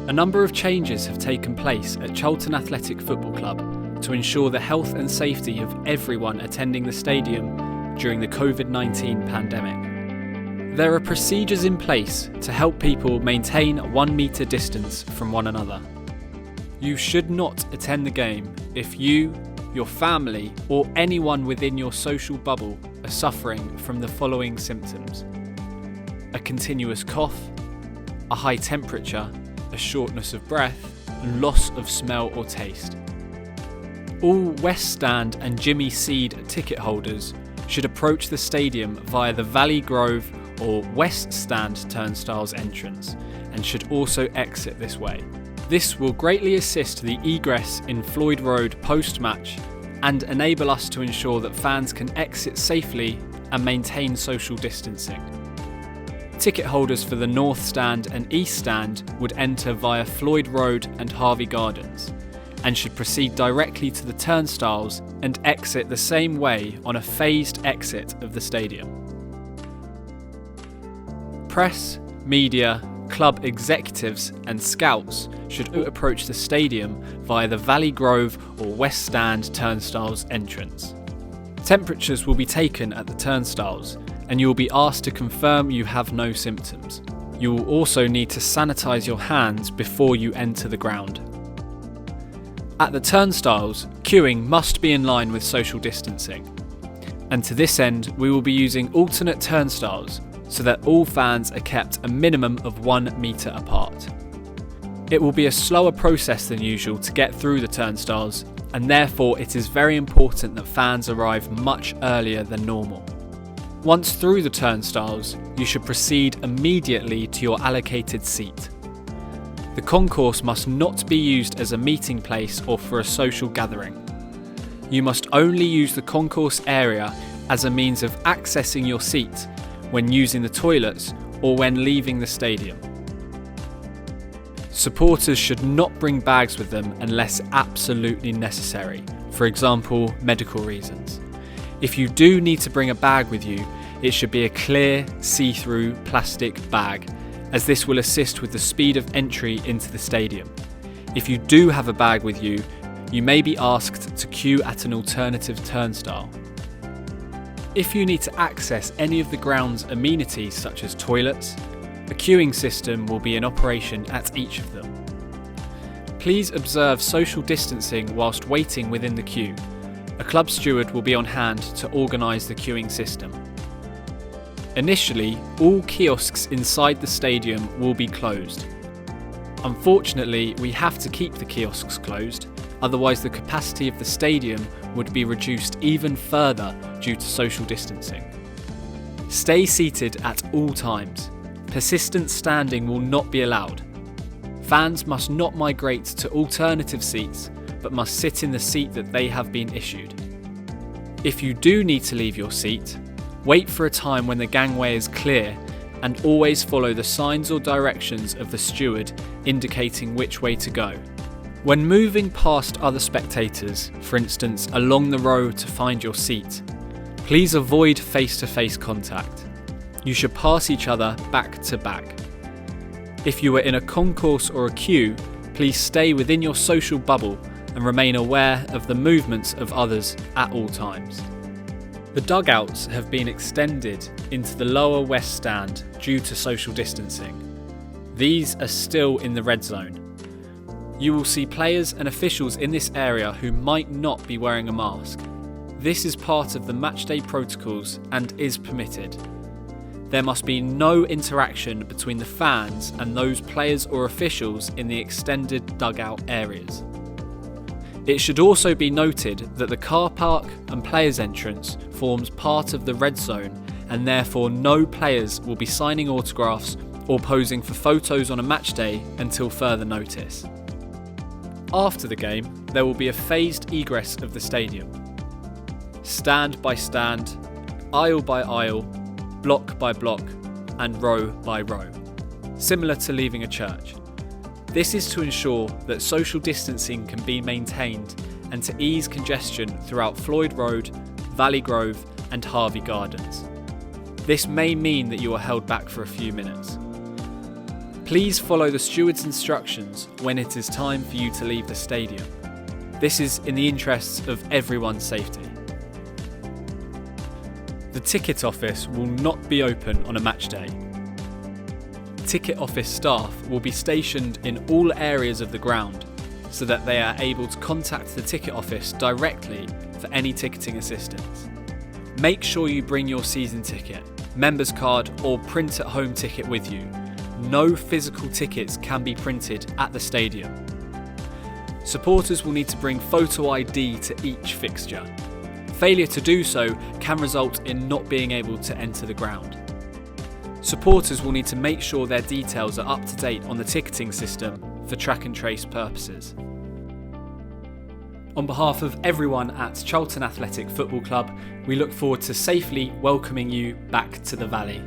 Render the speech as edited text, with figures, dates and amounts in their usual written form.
A number of changes have taken place at Charlton Athletic Football Club to ensure the health and safety of everyone attending the stadium during the COVID-19 pandemic. There are procedures in place to help people maintain a 1 metre distance from one another. You should not attend the game if you, your family, or anyone within your social bubble are suffering from the following symptoms: a continuous cough, a high temperature, a shortness of breath, and loss of smell or taste. All West Stand and Jimmy Seed ticket holders should approach the stadium via the Valley Grove or West Stand turnstiles entrance and should also exit this way. This will greatly assist the egress in Floyd Road post-match and enable us to ensure that fans can exit safely and maintain social distancing. Ticket holders for the North Stand and East Stand would enter via Floyd Road and Harvey Gardens and should proceed directly to the turnstiles and exit the same way on a phased exit of the stadium. Press, media, club executives and scouts should all approach the stadium via the Valley Grove or West Stand turnstiles entrance. Temperatures will be taken at the turnstiles and you will be asked to confirm you have no symptoms. You will also need to sanitize your hands before you enter the ground. At the turnstiles, queuing must be in line with social distancing. And to this end, we will be using alternate turnstiles so that all fans are kept a minimum of 1 metre apart. It will be a slower process than usual to get through the turnstiles, and therefore it is very important that fans arrive much earlier than normal. Once through the turnstiles, you should proceed immediately to your allocated seat. The concourse must not be used as a meeting place or for a social gathering. You must only use the concourse area as a means of accessing your seat when using the toilets or when leaving the stadium. Supporters should not bring bags with them unless absolutely necessary, for example, medical reasons. If you do need to bring a bag with you, it should be a clear, see-through plastic bag, as this will assist with the speed of entry into the stadium. If you do have a bag with you, you may be asked to queue at an alternative turnstile. If you need to access any of the ground's amenities such as toilets, a queuing system will be in operation at each of them. Please observe social distancing whilst waiting within the queue. A club steward will be on hand to organise the queuing system. Initially, all kiosks inside the stadium will be closed. Unfortunately, we have to keep the kiosks closed, otherwise the capacity of the stadium would be reduced even further due to social distancing. Stay seated at all times. Persistent standing will not be allowed. Fans must not migrate to alternative seats, but must sit in the seat that they have been issued. If you do need to leave your seat, wait for a time when the gangway is clear and always follow the signs or directions of the steward indicating which way to go. When moving past other spectators, for instance along the row to find your seat, please avoid face-to-face contact. You should pass each other back to back. If you are in a concourse or a queue, please stay within your social bubble and remain aware of the movements of others at all times. The dugouts have been extended into the lower West Stand due to social distancing. These are still in the red zone. You will see players and officials in this area who might not be wearing a mask. This is part of the matchday protocols and is permitted. There must be no interaction between the fans and those players or officials in the extended dugout areas. It should also be noted that the car park and players' entrance forms part of the red zone and therefore no players will be signing autographs or posing for photos on a match day until further notice. After the game, there will be a phased egress of the stadium. Stand by stand, aisle by aisle, block by block, and row by row, similar to leaving a church. This is to ensure that social distancing can be maintained and to ease congestion throughout Floyd Road, Valley Grove, and Harvey Gardens. This may mean that you are held back for a few minutes. Please follow the steward's instructions when it is time for you to leave the stadium. This is in the interests of everyone's safety. The ticket office will not be open on a match day. Ticket office staff will be stationed in all areas of the ground so that they are able to contact the ticket office directly for any ticketing assistance. Make sure you bring your season ticket, members card or print at home ticket with you. No physical tickets can be printed at the stadium. Supporters will need to bring photo ID to each fixture. Failure to do so can result in not being able to enter the ground. Supporters will need to make sure their details are up to date on the ticketing system for track and trace purposes. On behalf of everyone at Charlton Athletic Football Club, we look forward to safely welcoming you back to the Valley.